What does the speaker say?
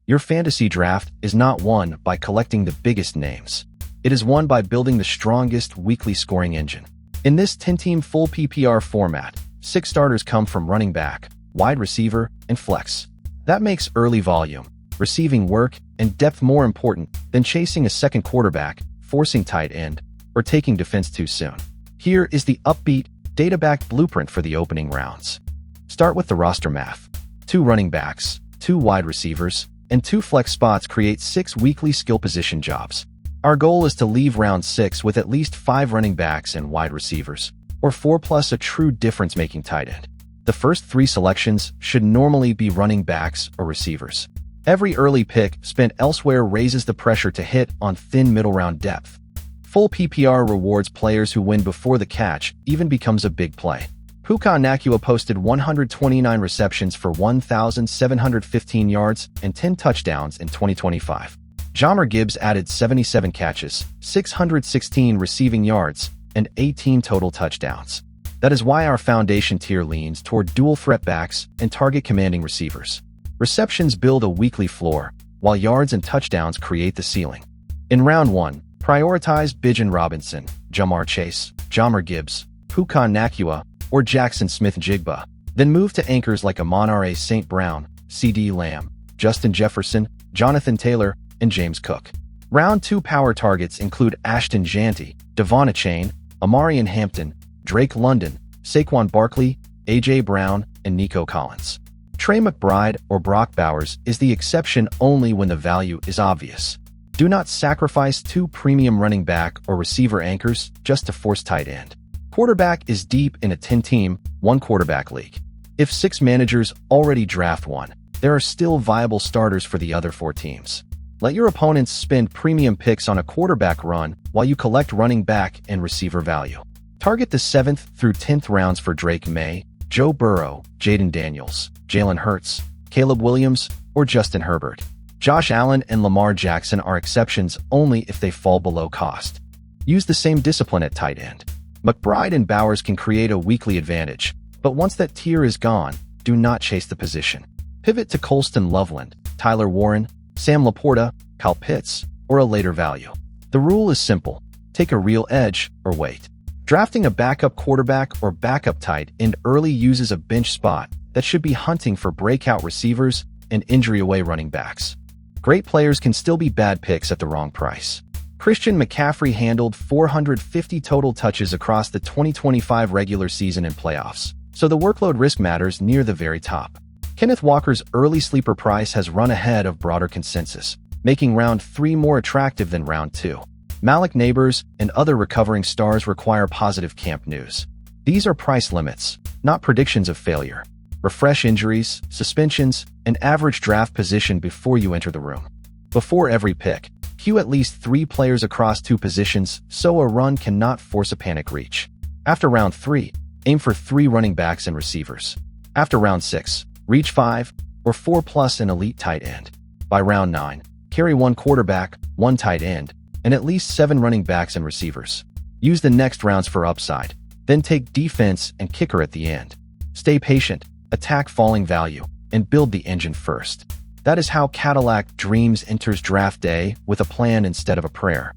Your fantasy draft is not won by collecting the biggest names. It is won by building the strongest weekly scoring engine. In this 10-team full PPR format, 6 starters come from running back, wide receiver, and flex. That makes early volume, receiving work, and depth more important than chasing a second quarterback, forcing tight end, or taking defense too soon. Here is the upbeat, data-backed blueprint for the opening rounds. Start with the roster math. 2 running backs, 2 wide receivers, and 2 flex spots create 6 weekly skill position jobs. Our goal is to leave round 6 with at least 5 running backs and wide receivers, or 4 plus a true difference-making tight end. The first 3 selections should normally be running backs or receivers. Every early pick spent elsewhere raises the pressure to hit on thin middle-round depth. Full PPR rewards players who win before the catch even becomes a big play. Puka Nacua posted 129 receptions for 1,715 yards and 10 touchdowns in 2025. Jahmyr Gibbs added 77 catches, 616 receiving yards, and 18 total touchdowns. That is why our foundation tier leans toward dual threat backs and target commanding receivers. Receptions build a weekly floor, while yards and touchdowns create the ceiling. In round 1, prioritize Bijan Robinson, Jamar Chase, Jahmyr Gibbs, Puka Nacua, or Jackson Smith-Jigba. Then move to anchors like Amon-Ra St. Brown, C.D. Lamb, Justin Jefferson, Jonathan Taylor, and James Cook. Round 2 power targets include Ashton Jeanty, Devon Achane, Amarian Hampton, Drake London, Saquon Barkley, A.J. Brown, and Nico Collins. Trey McBride or Brock Bowers is the exception only when the value is obvious. Do not sacrifice 2 premium running back or receiver anchors just to force tight end. Quarterback is deep in a 10-team, 1-quarterback league. If 6 managers already draft one, there are still viable starters for the other 4 teams. Let your opponents spend premium picks on a quarterback run while you collect running back and receiver value. Target the 7th through 10th rounds for Drake May, Joe Burrow, Jaden Daniels, Jalen Hurts, Caleb Williams, or Justin Herbert. Josh Allen and Lamar Jackson are exceptions only if they fall below cost. Use the same discipline at tight end. McBride and Bowers can create a weekly advantage, but once that tier is gone, do not chase the position. Pivot to Colston Loveland, Tyler Warren, Sam Laporta, Kyle Pitts, or a later value. The rule is simple. Take a real edge or wait. Drafting a backup quarterback or backup tight end early uses a bench spot that should be hunting for breakout receivers and injury-away running backs. Great players can still be bad picks at the wrong price. Christian McCaffrey handled 450 total touches across the 2025 regular season and playoffs, so the workload risk matters near the very top. Kenneth Walker's early sleeper price has run ahead of broader consensus, making round 3 more attractive than round 2. Malik Neighbors and other recovering stars require positive camp news. These are price limits, not predictions of failure. Refresh injuries, suspensions, and average draft position before you enter the room. Before every pick, queue at least 3 players across 2 positions so a run cannot force a panic reach. After round 3, aim for 3 running backs and receivers. After round 6, reach 5 or 4 plus an elite tight end. By round 9, carry 1 quarterback, 1 tight end, and at least 7 running backs and receivers. Use the next rounds for upside, then take defense and kicker at the end. Stay patient, attack falling value, and build the engine first. That is how Cadillac Dreams enters draft day with a plan instead of a prayer.